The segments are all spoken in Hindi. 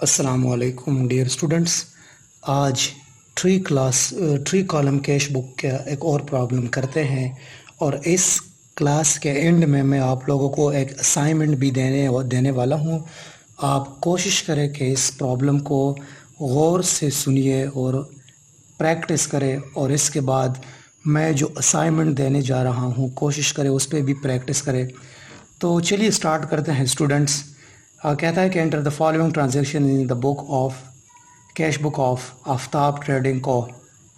अस्सलामुअलैकुम डियर स्टूडेंट्स। आज थ्री कॉलम कैश बुक का एक और प्रॉब्लम करते हैं और इस क्लास के एंड में मैं आप लोगों को एक असाइनमेंट भी देने वाला हूं। आप कोशिश करें कि इस प्रॉब्लम को गौर से सुनिए और प्रैक्टिस करें और इसके बाद मैं जो असाइनमेंट देने जा रहा हूं कोशिश करें उस पर भी प्रैक्टिस करें। तो चलिए स्टार्ट करते हैं स्टूडेंट्स। कहता है कि enter the following transaction in the book of cash book of Aftab trading co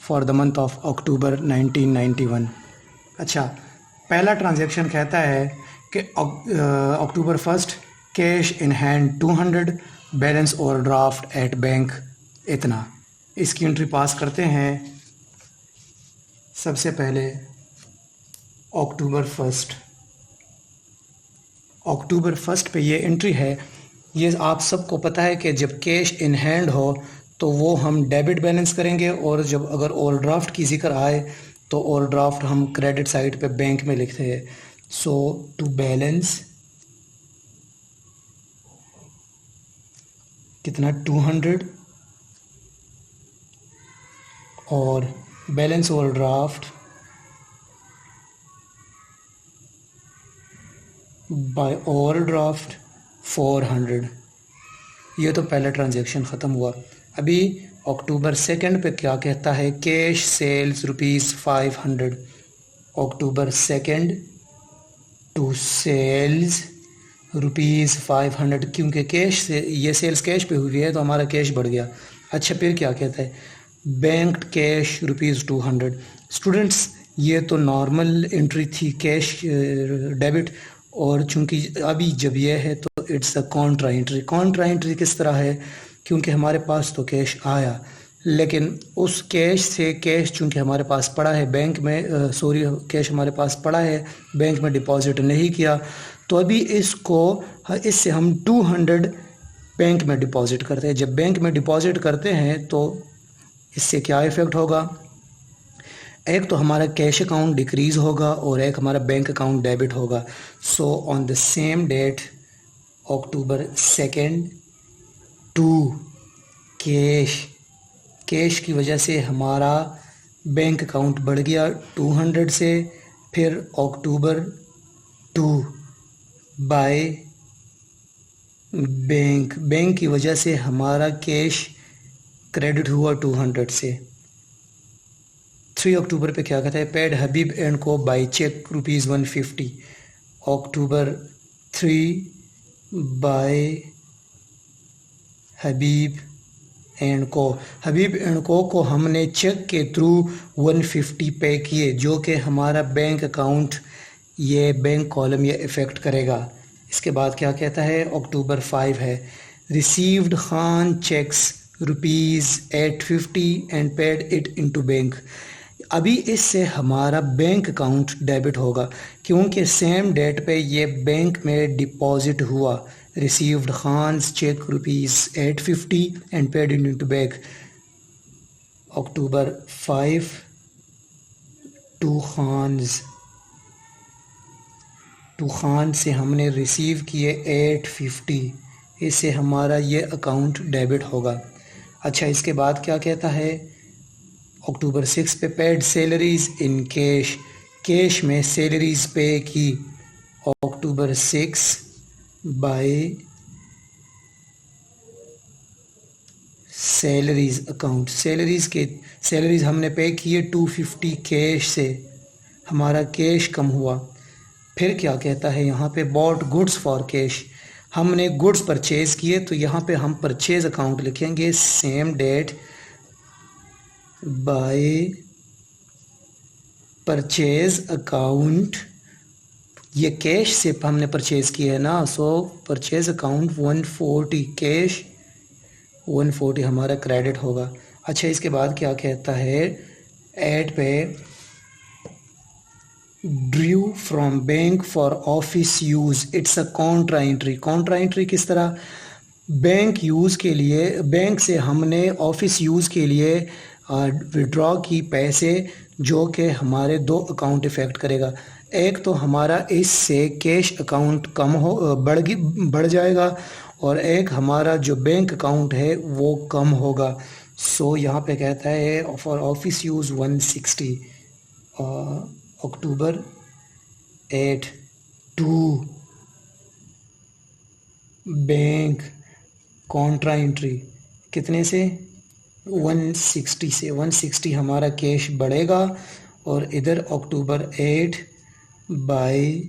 for the month of October 1991। अच्छा, पहला ट्रांजैक्शन कहता है कि October 1 cash in hand 200, balance और ड्राफ्ट एट बैंक इतना। इसकी एंट्री पास करते हैं। सबसे पहले अक्टूबर 1 पे ये एंट्री है। ये आप सबको पता है कि जब कैश इन हैंड हो तो वो हम डेबिट बैलेंस करेंगे और जब अगर ओवर ड्राफ्ट की जिक्र आए तो ओवर ड्राफ्ट हम क्रेडिट साइड पे बैंक में लिखते हैं। सो टू बैलेंस कितना 200 और balance overdraft by overdraft 400। ये तो पहला ट्रांजैक्शन ख़त्म हुआ। अभी अक्टूबर 2 पे क्या कहता है, cash sales ₹500। October 2 to sales ₹500, क्योंकि कैश से ये सेल्स कैश पे हुई है तो हमारा कैश बढ़ गया। अच्छा, फिर क्या कहता है, बैंक कैश ₹200। स्टूडेंट्स, ये तो नॉर्मल एंट्री थी कैश डेबिट, और चूंकि अभी जब यह है तो it's a contra entry. Contra entry किस तरह है, क्योंकि हमारे पास तो कैश आया लेकिन उस कैश से कैश चूंकि हमारे पास पड़ा है बैंक में कैश हमारे पास पड़ा है, बैंक में डिपॉजिट नहीं किया, तो अभी इससे हम 200 बैंक में डिपॉजिट करते हैं। जब बैंक में डिपॉजिट करते हैं तो इससे क्या इफ़ेक्ट होगा, एक तो हमारा कैश अकाउंट डिक्रीज होगा और एक हमारा बैंक अकाउंट डेबिट होगा। So on the same date October 2 to cash की वजह से हमारा बैंक अकाउंट बढ़ गया 200 से, फिर अक्टूबर 2 बाय बैंक की वजह से हमारा कैश क्रेडिट हुआ 200 से। 3 अक्टूबर पे क्या कहता है, paid Habib and co by cheque ₹150। October 3 by Habib and co हमने चेक के थ्रू 150 पे किए, जो कि हमारा बैंक अकाउंट ये बैंक कॉलम ये इफ़ेक्ट करेगा। इसके बाद क्या कहता है, अक्टूबर 5 है, received Khan cheques ₹850 and paid it into bank. अभी इससे हमारा बैंक अकाउंट डेबिट होगा क्योंकि सेम डेट पे ये बैंक में डिपॉजिट हुआ। Received Khan's cheque ₹850 and paid into bank. October 5 to Khan से हमने रिसीव किए 850, इससे हमारा ये अकाउंट डेबिट होगा। अच्छा, इसके बाद क्या कहता है, अक्टूबर 6 पे पेड सैलरीज इन कैश में सैलरीज पे की। अक्टूबर 6 बाय सैलरीज अकाउंट, सैलरीज हमने पे किए 250 कैश से, हमारा कैश कम हुआ। फिर क्या कहता है यहाँ पे, बॉट गुड्स फॉर कैश, हमने गुड्स परचेज किए तो यहाँ पे हम परचेज अकाउंट लिखेंगे, same date by purchase account. ये कैश से हमने परचेज किया है ना, सो परचेज अकाउंट 140, कैश 140 हमारा क्रेडिट होगा। अच्छा, इसके बाद क्या कहता है, ऐड पे Drew from bank for office use, it's a contra entry. Contra entry किस तरह, बैंक यूज़ के लिए, बैंक से हमने ऑफिस यूज़ के लिए विड्रॉ की पैसे, जो कि हमारे दो अकाउंट इफ़ेक्ट करेगा। एक तो हमारा इससे कैश अकाउंट बढ़ जाएगा और एक हमारा जो बैंक अकाउंट है वो कम होगा। सो यहाँ पे कहता है for office use 160 October 8 to bank contra entry कितने से 160 से 160 हमारा कैश बढ़ेगा और इधर अक्टूबर 8 बाय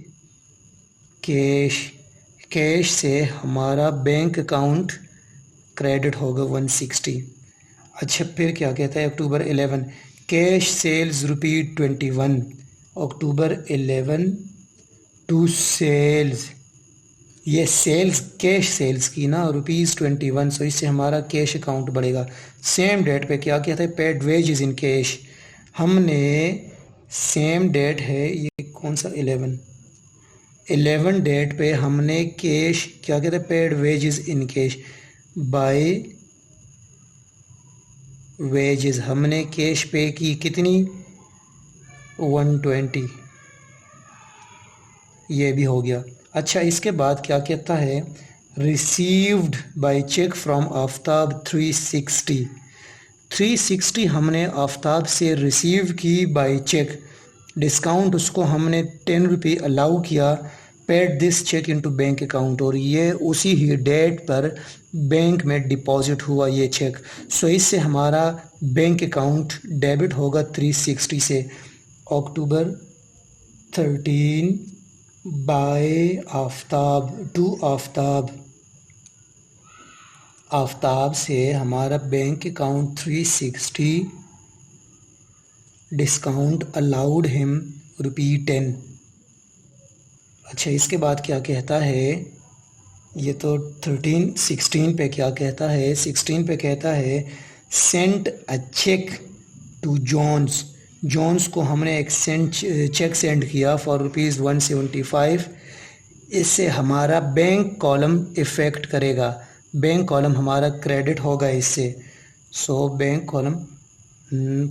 कैश से हमारा बैंक अकाउंट क्रेडिट होगा 160। अच्छा फिर क्या कहता है October 11 cash sales ₹21 October 11 to sales, ये सेल्स कैश सेल्स की ना ₹21, सो इससे हमारा कैश अकाउंट बढ़ेगा। सेम डेट पे क्या कहता है पेड वेजेस इन कैश, हमने सेम डेट है ये कौन सा 11 डेट पे हमने कैश क्या कहते हैं paid wages in cash by wages हमने कैश पे की कितनी 120, ये भी हो गया। अच्छा इसके बाद क्या कहता है received by cheque from Aftab 360 हमने आफ्ताब से रिसीव की बाय चेक, डिस्काउंट उसको हमने ₹10 अलाउ किया, paid this cheque into bank account, और ये उसी ही डेट पर बैंक में डिपॉजिट हुआ ये चेक। सो इससे हमारा बैंक अकाउंट डेबिट होगा 360 से अक्टूबर 13 बाय आफ्ताब टू आफ्ताब से हमारा bank account 360 discount allowed him ₹10। अच्छा इसके बाद क्या कहता है ये तो 16 पे क्या कहता है 16 पे कहता है sent a cheque to Johns को हमने एक चेक सेंड किया फॉर ₹175, इससे हमारा बैंक कॉलम इफ़ेक्ट करेगा, बैंक कॉलम हमारा क्रेडिट होगा इससे। So bank column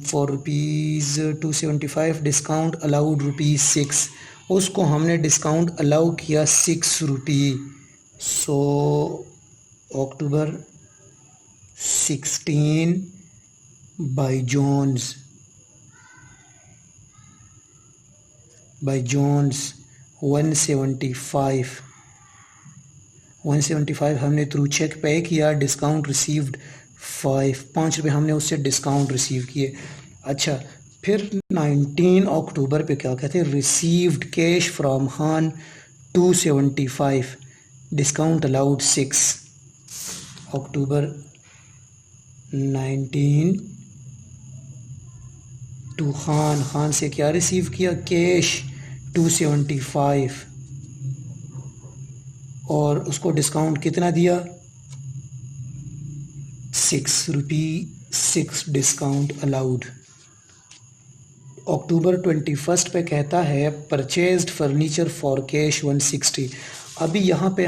for ₹275 discount allowed ₹6, उसको हमने डिस्काउंट अलाउ किया ₹6। सो अक्टूबर 16 बाय जॉन्स 175 हमने थ्रू चेक पे किया, डिस्काउंट रिसीव्ड ₹5 हमने उससे डिस्काउंट रिसीव किए। अच्छा फिर 19 अक्टूबर पे क्या कहते हैं received cash from Khan 275 discount allowed 6 October 19 to Khan से क्या रिसीव किया कैश 275 और उसको डिस्काउंट कितना दिया ₹6 डिस्काउंट अलाउड। अक्टूबर 21 पे कहता है परचेज्ड फर्नीचर फॉर कैश 160। अभी यहाँ पे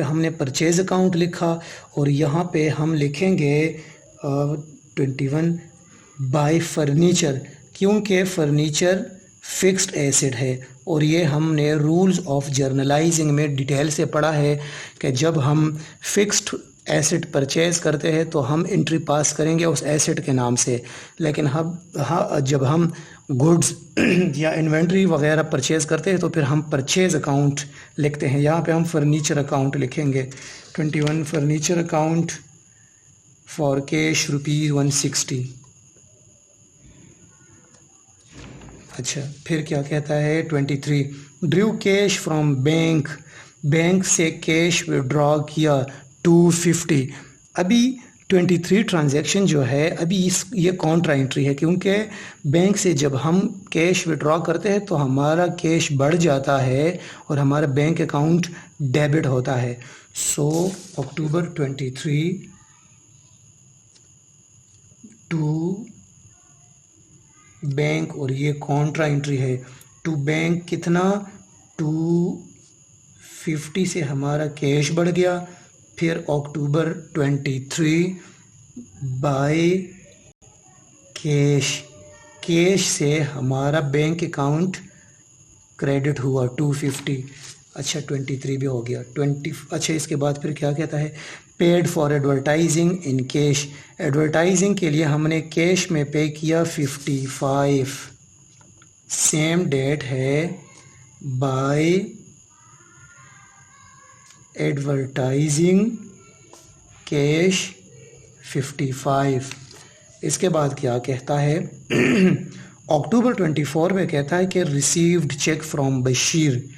हमने परचेज अकाउंट लिखा और यहाँ पे हम लिखेंगे 21 बाय फर्नीचर, क्योंकि फर्नीचर फिक्स्ड एसेट है और ये हमने रूल्स ऑफ जर्नलाइजिंग में डिटेल से पढ़ा है कि जब हम फिक्स्ड एसेट परचेज़ करते हैं तो हम एंट्री पास करेंगे उस एसेट के नाम से, लेकिन जब हम गुड्स या इन्वेंट्री वगैरह परचेज़ करते हैं तो फिर हम परचेज़ अकाउंट लिखते हैं। यहाँ पे हम फर्नीचर अकाउंट लिखेंगे 21 फर्नीचर अकाउंट फॉर कैश ₹160। अच्छा फिर क्या कहता है 23 ड्रू कैश फ्रॉम बैंक से कैश विड्रॉ किया 250। अभी 23 ट्रांजैक्शन जो है अभी ये कॉन्ट्रा एंट्री है, क्योंकि बैंक से जब हम कैश विड्रॉ करते हैं तो हमारा कैश बढ़ जाता है और हमारा बैंक अकाउंट डेबिट होता है। सो अक्टूबर 23 टू बैंक और ये कॉन्ट्रा एंट्री है टू बैंक कितना 250 से हमारा कैश बढ़ गया। फिर अक्टूबर 23 बाय कैश से हमारा बैंक अकाउंट क्रेडिट हुआ 250। अच्छा 23 भी हो गया 20। अच्छा इसके बाद फिर क्या कहता है, paid for advertising in cash. Advertising के लिए हमने कैश में पे किया 55। सेम डेट है बाय एडवर्टाइजिंग कैश 55। इसके बाद क्या कहता है अक्टूबर 24 में कहता है कि received cheque from Bashir.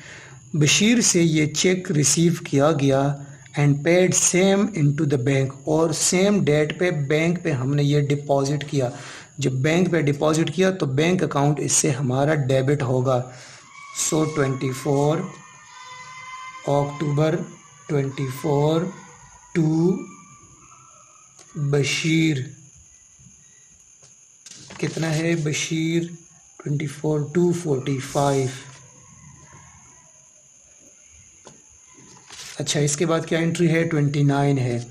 Bashir से ये चेक रिसीव किया गया and paid same into the bank, और सेम डेट पे बैंक पे हमने ये डिपॉजिट किया। जब बैंक पे डिपॉजिट किया तो बैंक अकाउंट इससे हमारा डेबिट होगा। सो 24 अक्टूबर 24 टू बशीर कितना है, बशीर 24 टू 45। अच्छा इसके बाद क्या एंट्री है, 29 है।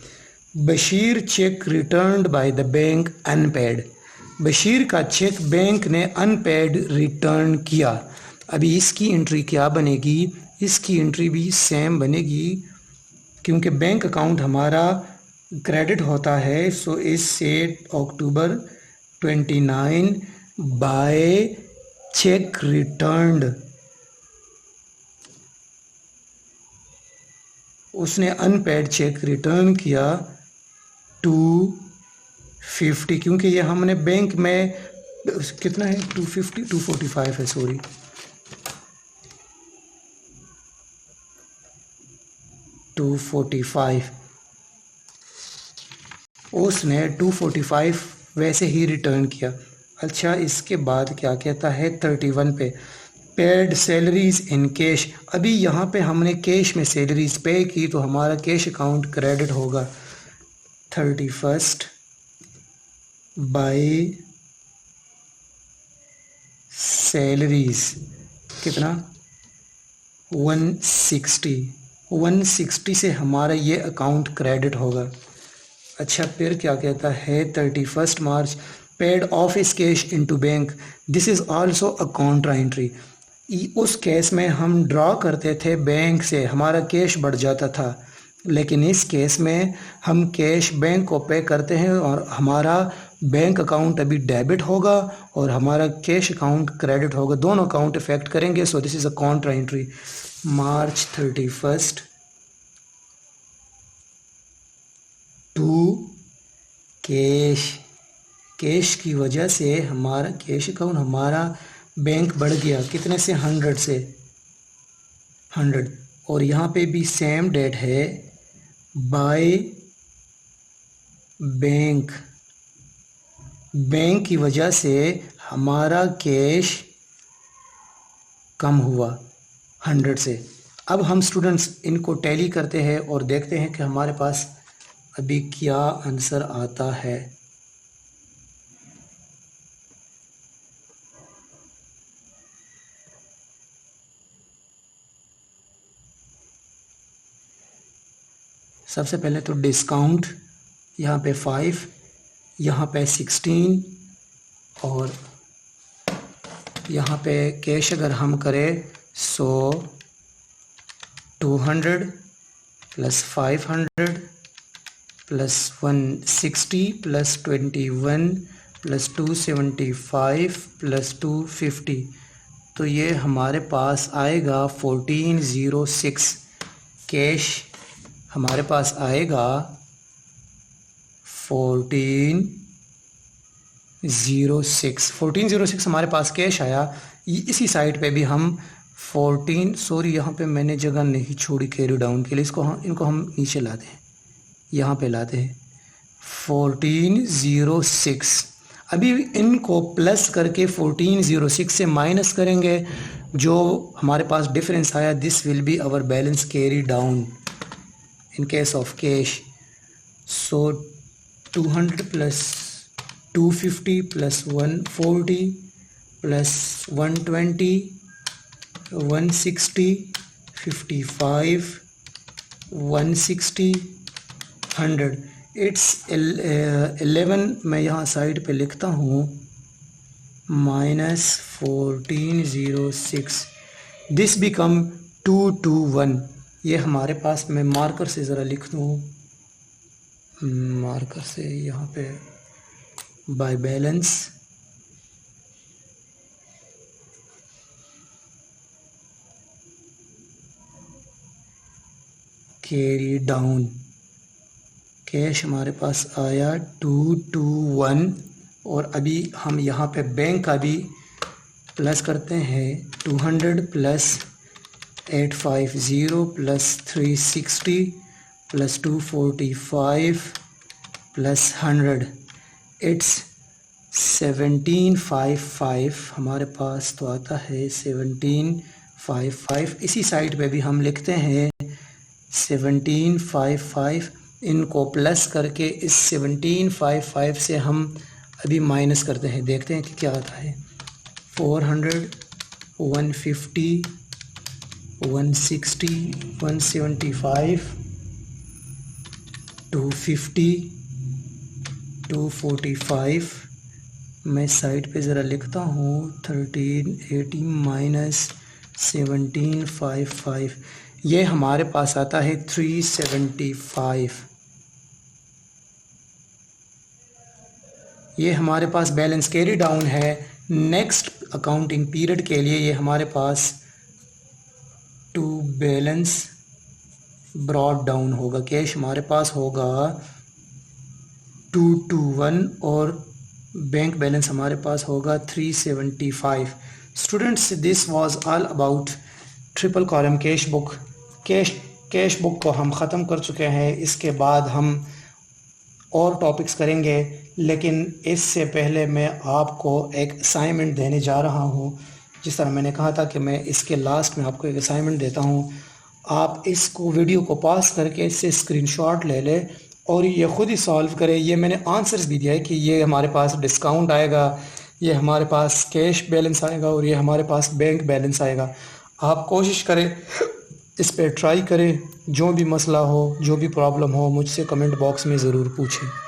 Bashir cheque returned by the bank unpaid. Bashir का चेक बैंक ने अनपेड रिटर्न किया। अभी इसकी एंट्री क्या बनेगी, इसकी एंट्री भी सेम बनेगी क्योंकि बैंक अकाउंट हमारा क्रेडिट होता है। सो इससे अक्टूबर 29 बाय चेक रिटर्न्ड, उसने अनपेड चेक रिटर्न किया 250, क्योंकि ये हमने बैंक में कितना है 250 245 है, सॉरी 245, उसने 245 वैसे ही रिटर्न किया। अच्छा इसके बाद क्या कहता है 31 पे, पेड सैलरीज इन कैश। अभी यहाँ पे हमने कैश में सैलरीज पे की तो हमारा कैश अकाउंट क्रेडिट होगा। 31 बाय सैलरीज कितना 160 से हमारा ये अकाउंट क्रेडिट होगा। अच्छा फिर क्या कहता है 31 March, paid office cash into bank, this is also a contra entry. उस केस में हम ड्रॉ करते थे बैंक से, हमारा कैश बढ़ जाता था, लेकिन इस केस में हम कैश बैंक को पे करते हैं और हमारा बैंक अकाउंट अभी डेबिट होगा और हमारा कैश अकाउंट क्रेडिट होगा, दोनों अकाउंट इफेक्ट करेंगे। So this is a contra entry. March 31 to cash, cash की वजह से हमारा कैश अकाउंट हमारा बैंक बढ़ गया कितने से 100 से 100, और यहाँ पे भी सेम डेट है बाय बैंक, बैंक की वजह से हमारा कैश कम हुआ 100 से। अब हम स्टूडेंट्स इनको टैली करते हैं और देखते हैं कि हमारे पास अभी क्या आंसर आता है। सबसे पहले तो डिस्काउंट, यहाँ पे 5, यहाँ पे 16, और यहाँ पे कैश अगर हम करें सो 200 plus 500 plus 160 plus 21 plus 275 plus 250, तो ये हमारे पास आएगा 1406। कैश हमारे पास आएगा 1406 हमारे पास कैश आया। इसी साइड पे भी हम 14, सॉरी यहाँ पे मैंने जगह नहीं छोड़ी कैरी डाउन के लिए, इनको हम नीचे लाते हैं, यहाँ पे लाते हैं 1406। अभी इनको प्लस करके 1406 से माइनस करेंगे, जो हमारे पास डिफरेंस आया this will be our balance carry down in case of cash. So 200 plus 250 plus 140 plus 120 160 55 160 100, it's 11 मैं यहाँ साइड पे लिखता हूँ -1406, दिस बिकम 221, ये हमारे पास, मैं मार्कर से ज़रा लिख दूँ, मार्कर से यहाँ पे by balance, carry down, cash हमारे पास आया 221, और अभी हम यहाँ पे बैंक का भी प्लस करते हैं, 200 plus 850 plus 360 plus 245 plus 100, it's 1755 हमारे पास तो आता है 1755। इसी साइड पे भी हम लिखते हैं 1755, इनको प्लस करके इस 1755 से हम अभी माइनस करते हैं, देखते हैं कि क्या आता है। 400, 150, 160, 175, 250, 245। मैं साइड पे ज़रा लिखता हूँ, 1380 माइनस 1755, ये हमारे पास आता है 375। ये हमारे पास बैलेंस कैरी डाउन है। नेक्स्ट अकाउंटिंग पीरियड के लिए ये हमारे पास टू बैलेंस ब्रॉड डाउन होगा। कैश हमारे पास होगा 221 और बैंक बैलेंस हमारे पास होगा 375। Students, this was all about triple column cash book. Cash book को हम ख़त्म कर चुके हैं। इसके बाद हम और टॉपिक्स करेंगे, लेकिन इससे पहले मैं आपको एक असाइनमेंट देने जा रहा हूं। जिस तरह मैंने कहा था कि मैं इसके लास्ट में आपको एक असाइनमेंट देता हूं, आप इसको वीडियो को पॉज करके इससे स्क्रीनशॉट ले लें और ये ख़ुद ही सॉल्व करें। ये मैंने आंसर्स भी दिया है कि ये हमारे पास डिस्काउंट आएगा, ये हमारे पास कैश बैलेंस आएगा और ये हमारे पास बैंक बैलेंस आएगा। आप कोशिश करें, इस पर ट्राई करें। जो भी मसला हो, जो भी प्रॉब्लम हो, मुझसे कमेंट बॉक्स में ज़रूर पूछें।